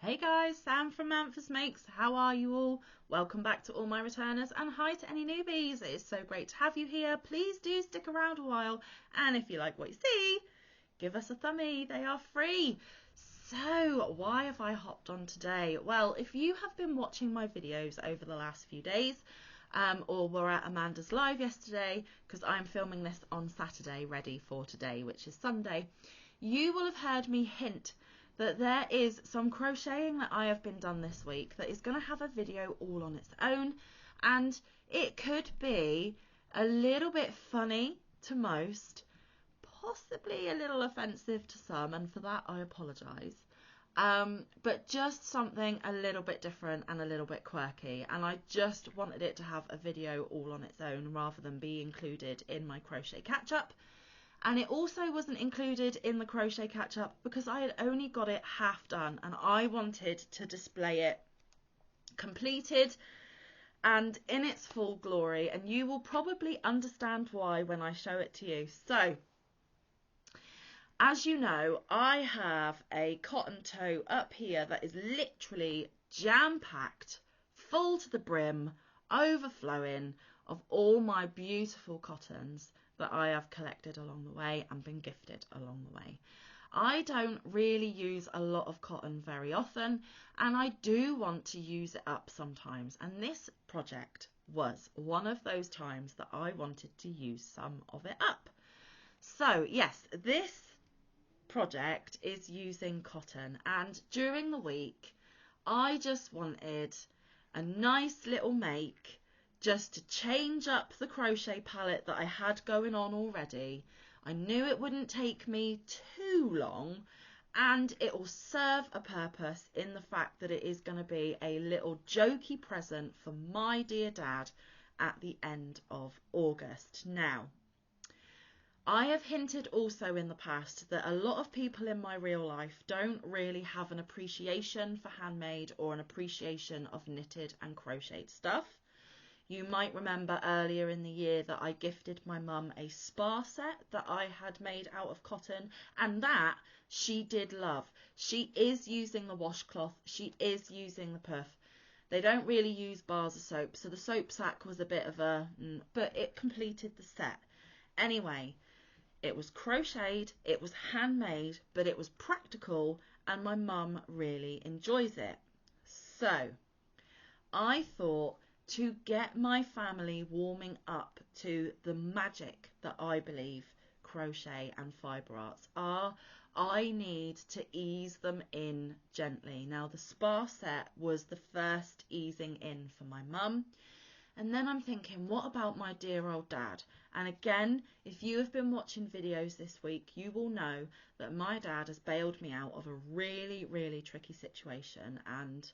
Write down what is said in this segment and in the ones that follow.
Hey guys, Sam from Manfa's Makes. How are you all? Welcome back to all my returners, and hi to any newbies. It is so great to have you here. Please do stick around a while, and if you like what you see, give us a thumbie. They are free. So why have I hopped on today? Well, if you have been watching my videos over the last few days, or were at Amanda's live yesterday, because I'm filming this on Saturday ready for today, which is Sunday, you will have heard me hint that there is some crocheting that I have been done this week that is going to have a video all on its own, and it could be a little bit funny to most, possibly a little offensive to some, and for that I apologise, but just something a little bit different and a little bit quirky, and I just wanted it to have a video all on its own rather than be included in my crochet catch-up. And it also wasn't included in the crochet catch-up because I had only got it half done, and I wanted to display it completed and in its full glory, and you will probably understand why when I show it to you. So, as you know, I have a cotton toe up here that is literally jam-packed, full to the brim, overflowing of all my beautiful cottons that I have collected along the way and been gifted along the way. I don't really use a lot of cotton very often, and I do want to use it up sometimes, and this project was one of those times that I wanted to use some of it up. So yes, this project is using cotton, and during the week I just wanted a nice little make just to change up the crochet palette that I had going on already. I knew it wouldn't take me too long, and it will serve a purpose in the fact that it is going to be a little jokey present for my dear dad at the end of August. Now, I have hinted also in the past that a lot of people in my real life don't really have an appreciation for handmade or an appreciation of knitted and crocheted stuff. You might remember earlier in the year that I gifted my mum a spa set that I had made out of cotton, and that she did love. She is using the washcloth, she is using the puff. They don't really use bars of soap, so the soap sack was a bit of a, but it completed the set. Anyway, it was crocheted, it was handmade, but it was practical, and my mum really enjoys it. So I thought, to get my family warming up to the magic that I believe crochet and fibre arts are, I need to ease them in gently. Now, the spa set was the first easing in for my mum. And then I'm thinking, what about my dear old dad? And again, if you have been watching videos this week, you will know that my dad has bailed me out of a really, really tricky situation, and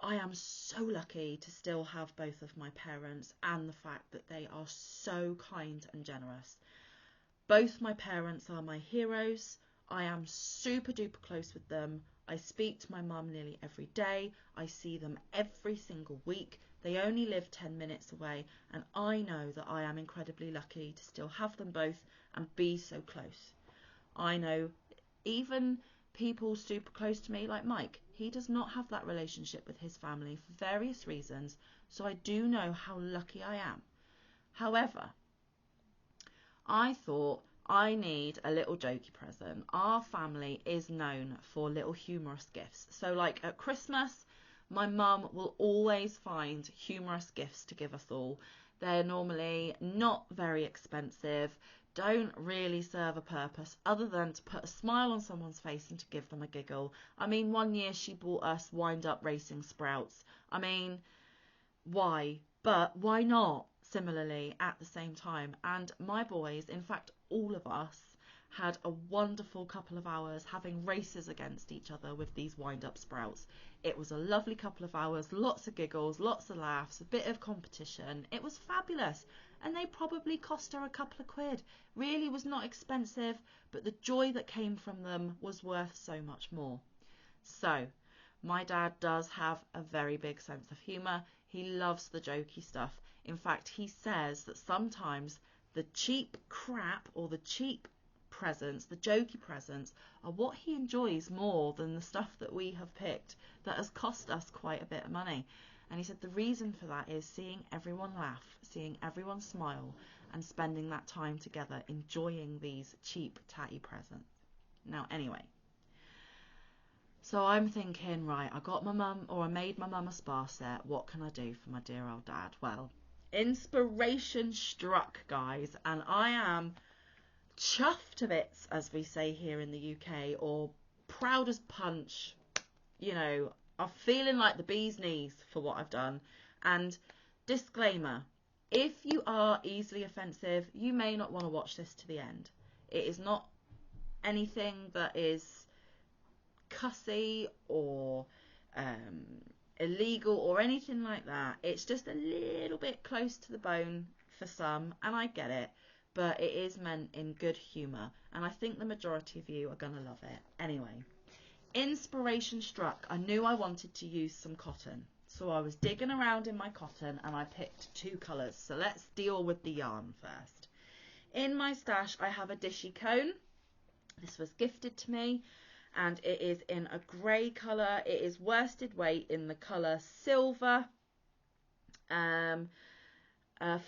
I am so lucky to still have both of my parents, and the fact that they are so kind and generous. Both my parents are my heroes. I am super duper close with them. I speak to my mum nearly every day. I see them every single week. They only live 10 minutes away, and I know that I am incredibly lucky to still have them both and be so close. I know even people super close to me like Mike, he does not have that relationship with his family for various reasons, so I do know how lucky I am. However, I thought I need a little jokey present. Our family is known for little humorous gifts. So like at Christmas, my mum will always find humorous gifts to give us all. They're normally not very expensive, don't really serve a purpose other than to put a smile on someone's face and to give them a giggle. I mean, one year she bought us wind-up racing sprouts. I mean, why? But why not? Similarly, at the same time. And my boys, in fact all of us, had a wonderful couple of hours having races against each other with these wind-up sprouts. It was a lovely couple of hours, lots of giggles, lots of laughs, a bit of competition. It was fabulous, and they probably cost her a couple of quid. Really was not expensive, but the joy that came from them was worth so much more. So my dad does have a very big sense of humour. He loves the jokey stuff. In fact, he says that sometimes the cheap crap or the cheap presents, the jokey presents, are what he enjoys more than the stuff that we have picked that has cost us quite a bit of money. And he said the reason for that is seeing everyone laugh, seeing everyone smile, and spending that time together enjoying these cheap tatty presents. Now anyway, so I'm thinking, right, I made my mum a spa set. What can I do for my dear old dad? Well, inspiration struck, guys, and I am chuffed to bits, as we say here in the UK, or proud as punch. You know, I'm feeling like the bee's knees for what I've done. And disclaimer, if you are easily offensive, you may not want to watch this to the end. It is not anything that is cussy or illegal or anything like that. It's just a little bit close to the bone for some, and I get it, but it is meant in good humour, and I think the majority of you are going to love it. Anyway, inspiration struck. I knew I wanted to use some cotton, so I was digging around in my cotton and I picked two colours. So let's deal with the yarn first. In my stash I have a dishy cone. This was gifted to me, and it is in a grey colour. It is worsted weight in the colour silver.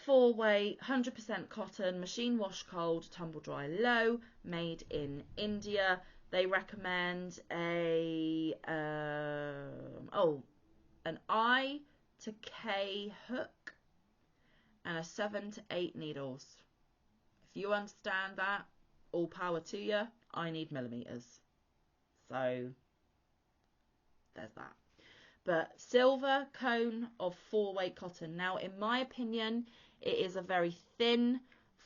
4 weight, 100% cotton, machine wash cold, tumble dry low, made in India. They recommend an I to K hook and a 7 to 8 needles. If you understand that, all power to you. I need millimeters, so there's that. But silver cone of 4 weight cotton. Now, in my opinion, it is a very thin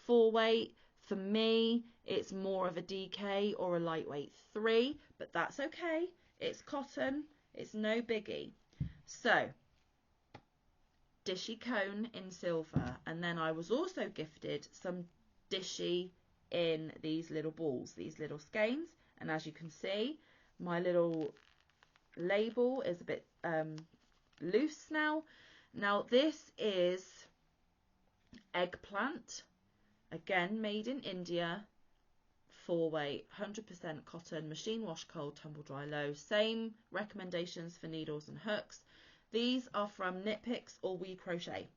4 weight. For me, it's more of a DK or a lightweight 3, but that's okay. It's cotton. It's no biggie. So, dishy cone in silver, and then I was also gifted some dishy in these little balls, these little skeins, and as you can see, my little label is a bit loose now. Now this is eggplant, again made in India, 4 weight, 100% cotton, machine wash cold, tumble dry low. Same recommendations for needles and hooks. These are from Knit Picks or We Crochet.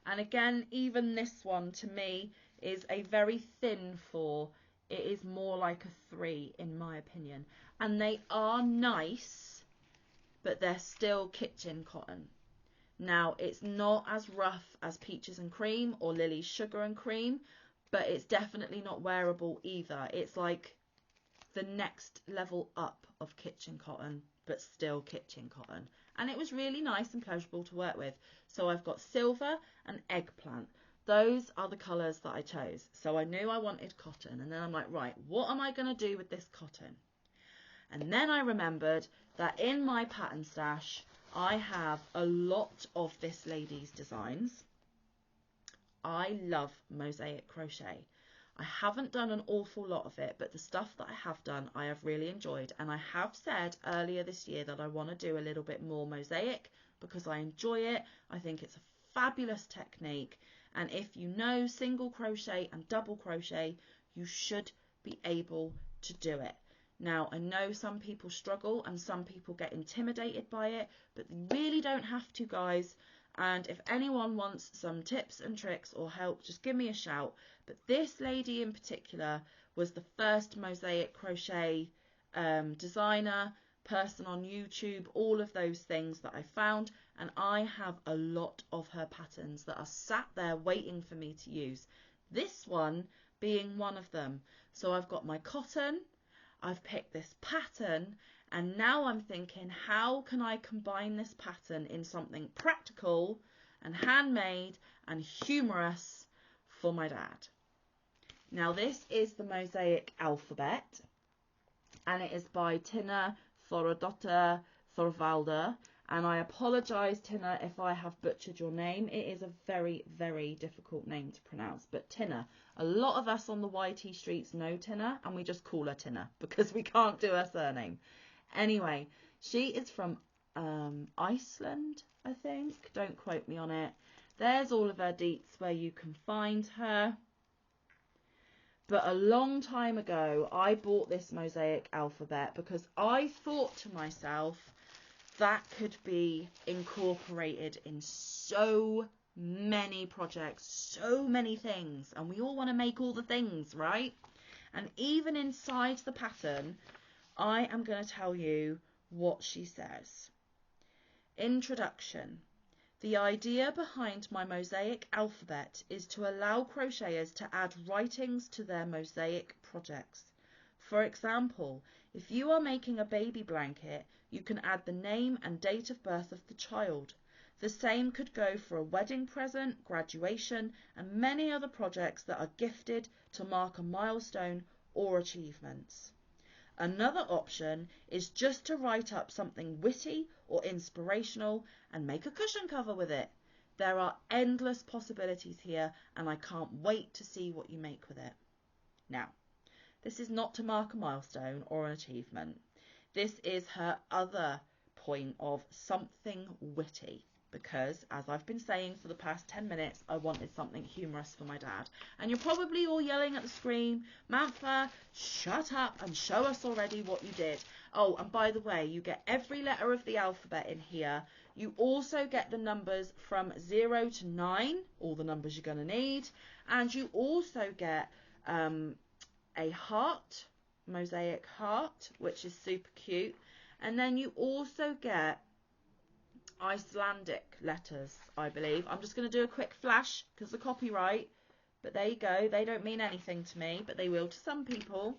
And again, even this one to me is a very thin 4. It is more like a 3 in my opinion. And they are nice, but they're still kitchen cotton. Now, it's not as rough as Peaches and Cream or Lily's Sugar and Cream, but it's definitely not wearable either. It's like the next level up of kitchen cotton, but still kitchen cotton. And it was really nice and pleasurable to work with. So I've got silver and eggplant. Those are the colours that I chose. So I knew I wanted cotton. And then I'm like, right, what am I going to do with this cotton? And then I remembered that in my pattern stash, I have a lot of this lady's designs. I love Mosaic Crochet. I haven't done an awful lot of it, but the stuff that I have done, I have really enjoyed. And I have said earlier this year that I want to do a little bit more mosaic because I enjoy it. I think it's a fabulous technique. And if you know single crochet and double crochet, you should be able to do it. Now, I know some people struggle and some people get intimidated by it, but they really don't have to, guys. And if anyone wants some tips and tricks or help, just give me a shout. But this lady in particular was the first Mosaic Crochet designer, person on YouTube, all of those things that I found. And I have a lot of her patterns that are sat there waiting for me to use. This one being one of them. So I've got my cotton, I've picked this pattern, and now I'm thinking, how can I combine this pattern in something practical and handmade and humorous for my dad? Now this is the Mosaic Alphabet, and it is by Tinna Thorodotter Thorvalda, and I apologise, Tinna, if I have butchered your name. It is a very, very difficult name to pronounce, but Tinna. A lot of us on the YT streets know Tinna, and we just call her Tinna because we can't do her surname. Anyway, she is from Iceland, I think. Don't quote me on it. There's all of her deets where you can find her. But a long time ago, I bought this Mosaic Alphabet because I thought to myself that could be incorporated in so many projects, so many things, and we all want to make all the things, right? And even inside the pattern, I am going to tell you what she says. Introduction. The idea behind my Mosaic Alphabet is to allow crocheters to add writings to their mosaic projects. For example, if you are making a baby blanket, you can add the name and date of birth of the child. The same could go for a wedding present, graduation, and many other projects that are gifted to mark a milestone or achievements. Another option is just to write up something witty or inspirational and make a cushion cover with it. There are endless possibilities here, and I can't wait to see what you make with it. Now, this is not to mark a milestone or an achievement. This is her other point of something witty, because, as I've been saying for the past 10 minutes, I wanted something humorous for my dad. And you're probably all yelling at the screen, Manfa, shut up and show us already what you did. Oh, and by the way, you get every letter of the alphabet in here. You also get the numbers from 0 to 9, all the numbers you're going to need. And you also get a heart, mosaic heart, which is super cute. And then you also get Icelandic letters, I believe. I'm just going to do a quick flash because the copyright, but there you go. They don't mean anything to me, but they will to some people.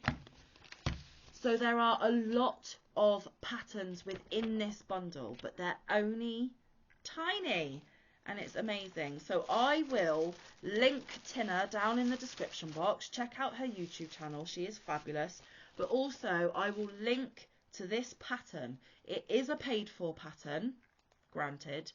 So there are a lot of patterns within this bundle, but they're only tiny, and it's amazing. So I will link Tinna down in the description box. Check out her YouTube channel. She is fabulous. But also I will link to this pattern. It is a paid for pattern. Granted,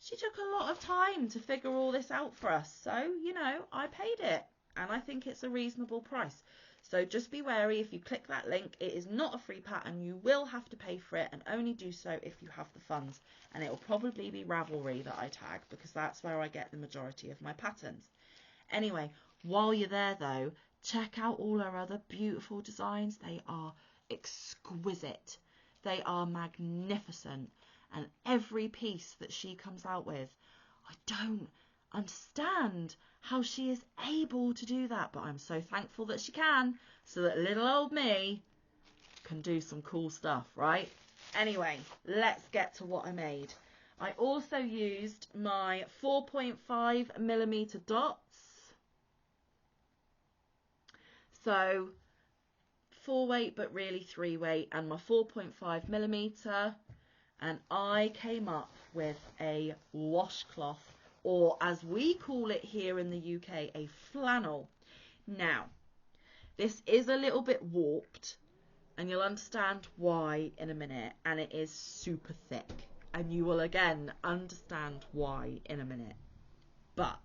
she took a lot of time to figure all this out for us, so you know, I paid it, and I think it's a reasonable price. So just be wary, if you click that link, it is not a free pattern. You will have to pay for it, and only do so if you have the funds, and it will probably be Ravelry that I tag, because that's where I get the majority of my patterns. Anyway, while you're there though, check out all her other beautiful designs. They are exquisite, they are magnificent. And every piece that she comes out with, I don't understand how she is able to do that, but I'm so thankful that she can, so that little old me can do some cool stuff, right? Anyway, let's get to what I made. I also used my 4.5mm dots, so 4 weight but really 3 weight, and my 4.5mm. And I came up with a washcloth, or as we call it here in the UK, a flannel. Now, this is a little bit warped, and you'll understand why in a minute, and it is super thick, and you will again understand why in a minute. But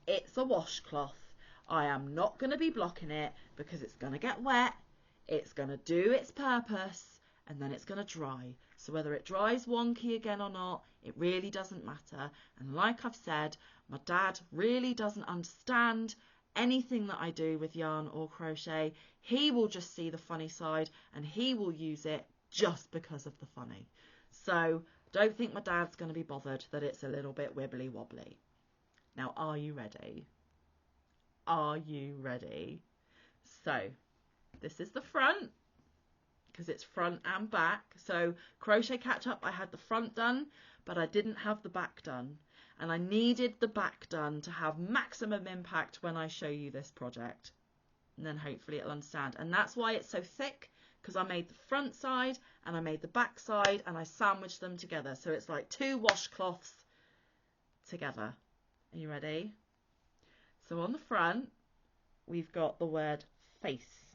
it's a washcloth. I am not going to be blocking it because it's going to get wet, it's going to do its purpose, and then it's going to dry. So whether it dries wonky again or not, it really doesn't matter. And like I've said, my dad really doesn't understand anything that I do with yarn or crochet. He will just see the funny side, and he will use it just because of the funny. So don't think my dad's going to be bothered that it's a little bit wibbly wobbly. Now, are you ready? Are you ready? So this is the front, because it's front and back. So crochet catch up, I had the front done, but I didn't have the back done, and I needed the back done to have maximum impact when I show you this project, and then hopefully it'll understand. And that's why it's so thick, because I made the front side and I made the back side, and I sandwiched them together, so it's like 2 washcloths together. Are you ready? So on the front we've got the word face.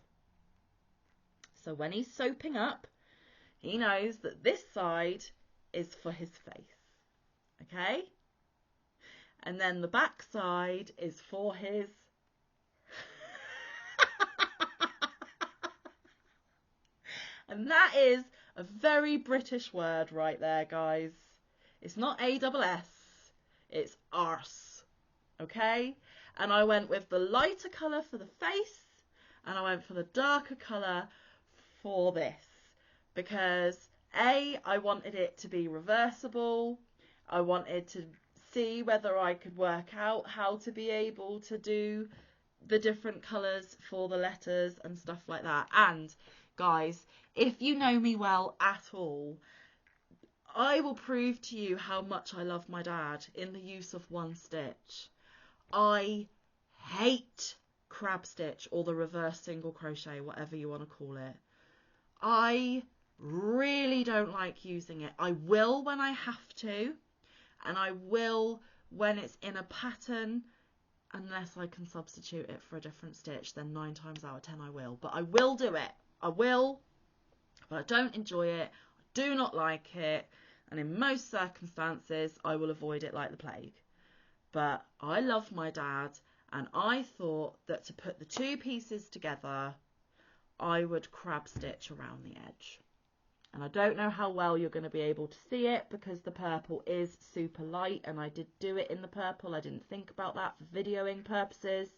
So when he's soaping up, he knows that this side is for his face, okay? And then the back side is for his... And that is a very British word right there, guys. It's not ASS, it's arse, okay? And I went with the lighter colour for the face, and I went for the darker colour for this, because I wanted it to be reversible. I wanted to see whether I could work out how to be able to do the different colours for the letters and stuff like that. And guys, if you know me well at all, I will prove to you how much I love my dad in the use of one stitch. I hate crab stitch or the reverse single crochet, whatever you want to call it. I really don't like using it. I will when I have to, and I will when it's in a pattern, unless I can substitute it for a different stitch, then 9 times out of 10 I will. But I will do it. I will, but I don't enjoy it. I do not like it, and in most circumstances I will avoid it like the plague. But I love my dad, and I thought that to put the two pieces together, I would crab stitch around the edge. And I don't know how well you're going to be able to see it because the purple is super light, and I did do it in the purple. I didn't think about that for videoing purposes.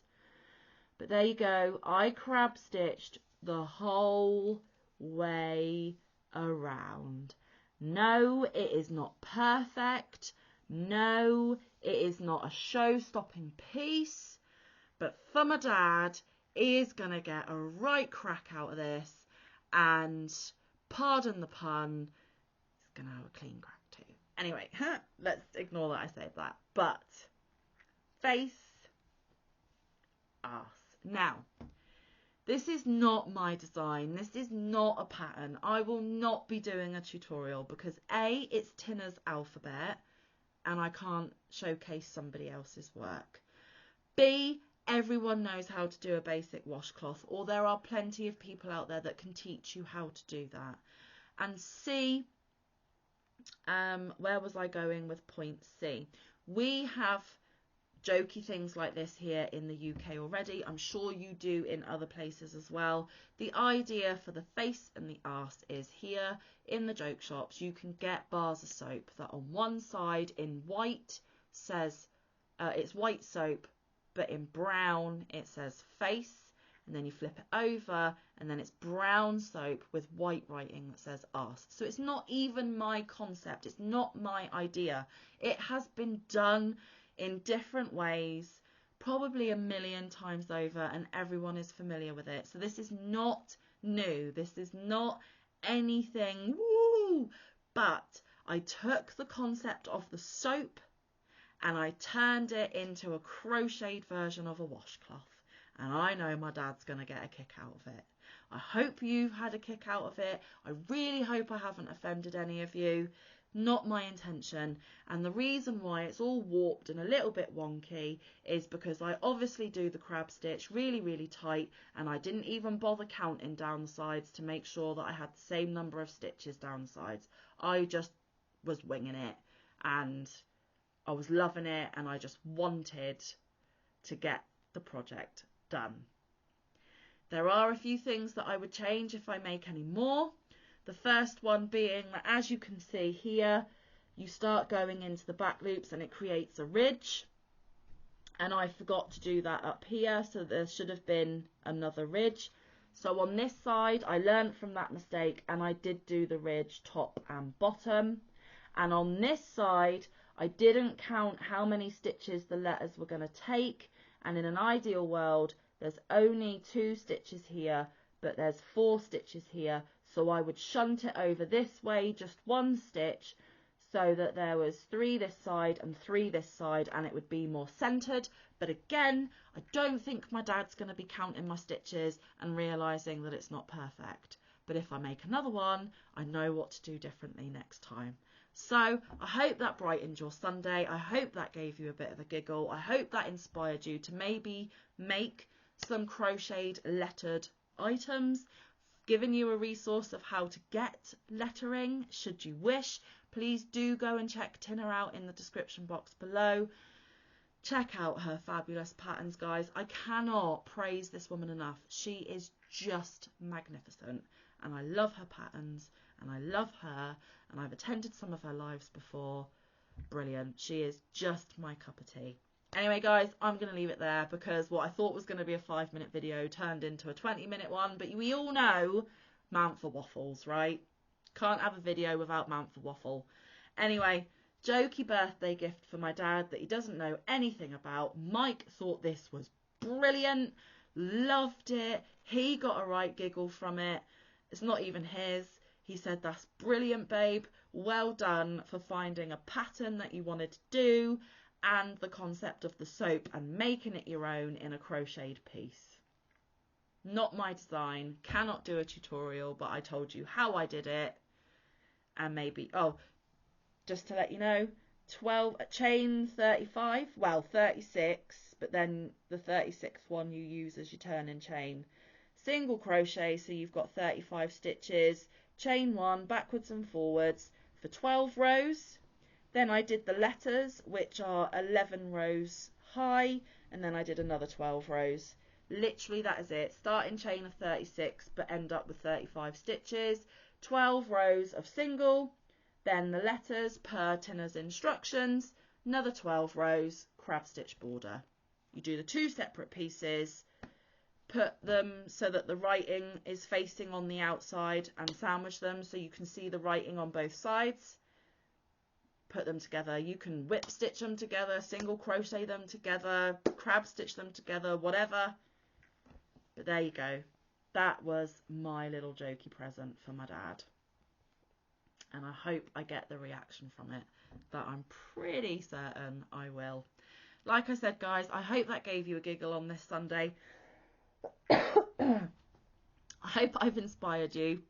But there you go. I crab stitched the whole way around. No, it is not perfect. No, it is not a show-stopping piece. But for my dad, he is going to get a right crack out of this, and pardon the pun, he's going to have a clean crack too. Anyway, let's ignore that I said that. But face, arse. Now, this is not my design. This is not a pattern. I will not be doing a tutorial because A, it's Tinna's alphabet and I can't showcase somebody else's work. B, everyone knows how to do a basic washcloth, or there are plenty of people out there that can teach you how to do that. And C, where was I going with point C? We have jokey things like this here in the UK already. I'm sure you do in other places as well. The idea for the face and the arse is here in the joke shops you can get bars of soap that on one side in white says it's white soap, but in brown it says face, and then you flip it over and then it's brown soap with white writing that says arse. So it's not even my concept, it's not my idea. It has been done in different ways, probably a million times over, and everyone is familiar with it. So this is not new, this is not anything woo, but I took the concept of the soap and I turned it into a crocheted version of a washcloth, and I know my dad's going to get a kick out of it. I hope you've had a kick out of it. I really hope I haven't offended any of you. Not my intention. And the reason why it's all warped and a little bit wonky is because I obviously do the crab stitch really tight, and I didn't even bother counting down the sides to make sure that I had the same number of stitches down the sides. I just was winging it and I was loving it, and I just wanted to get the project done. There are a few things that I would change if I make any more. The first one being that, as you can see here, you start going into the back loops and it creates a ridge, and I forgot to do that up here, so there should have been another ridge. So on this side I learned from that mistake and I did do the ridge top and bottom, and on this side I didn't count how many stitches the letters were going to take, and in an ideal world there's only 2 stitches here, but there's 4 stitches here, so I would shunt it over this way just 1 stitch so that there was 3 this side and 3 this side, and it would be more centered. But again, I don't think my dad's going to be counting my stitches and realizing that it's not perfect. But if I make another one, I know what to do differently next time. So I hope that brightened your Sunday. I hope that gave you a bit of a giggle. I hope that inspired you to maybe make some crocheted lettered items, given you a resource of how to get lettering should you wish. Please do go and check Tinna out in the description box below. Check out her fabulous patterns, guys. I cannot praise this woman enough. She is just magnificent, and I love her patterns and I love her, and I've attended some of her lives before. Brilliant. She is just my cup of tea. Anyway, guys, I'm going to leave it there because what I thought was going to be a 5-minute video turned into a 20-minute one. But we all know Manfa waffles, right? Can't have a video without Manfa waffle. Anyway, jokey birthday gift for my dad that he doesn't know anything about. Mike thought this was brilliant, loved it. He got a right giggle from it. It's not even his. He said, "That's brilliant, babe. Well done for finding a pattern that you wanted to do and the concept of the soap and making it your own in a crocheted piece." Not my design, cannot do a tutorial, but I told you how I did it. And maybe, oh, just to let you know, 12 chain 35, well 36, but then the 36th one you use as your turning chain. Single crochet, so you've got 35 stitches, chain 1 backwards and forwards for 12 rows. Then I did the letters, which are 11 rows high, and then I did another 12 rows. Literally that is it. Starting chain of 36 but end up with 35 stitches, 12 rows of single, then the letters per Tinna's instructions, another 12 rows, crab stitch border. You do the 2 separate pieces, put them so that the writing is facing on the outside and sandwich them so you can see the writing on both sides. Put them together. You can whip stitch them together, single crochet them together, crab stitch them together, whatever. But there you go. That was my little jokey present for my dad. And I hope I get the reaction from it that I'm pretty certain I will. Like I said, guys, I hope that gave you a giggle on this Sunday. I hope I've inspired you,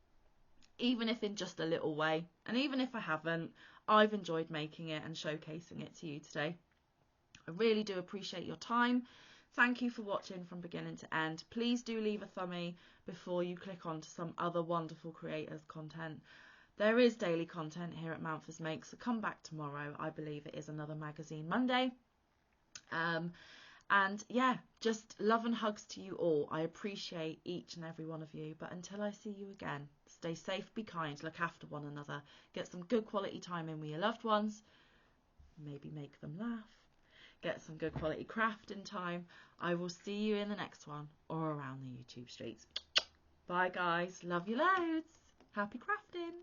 even if in just a little way. And even if I haven't, I've enjoyed making it and showcasing it to you today. I really do appreciate your time. Thank you for watching from beginning to end. Please do leave a thumbie before you click on to some other wonderful creators' content. There is daily content here at Manfa's Make, so come back tomorrow. I believe it is another Magazine Monday. And yeah, just love and hugs to you all. I appreciate each and every one of you. But until I see you again, stay safe, be kind, look after one another, get some good quality time in with your loved ones, maybe make them laugh, get some good quality crafting time. I will see you in the next one or around the YouTube streets. Bye guys, love you loads, happy crafting.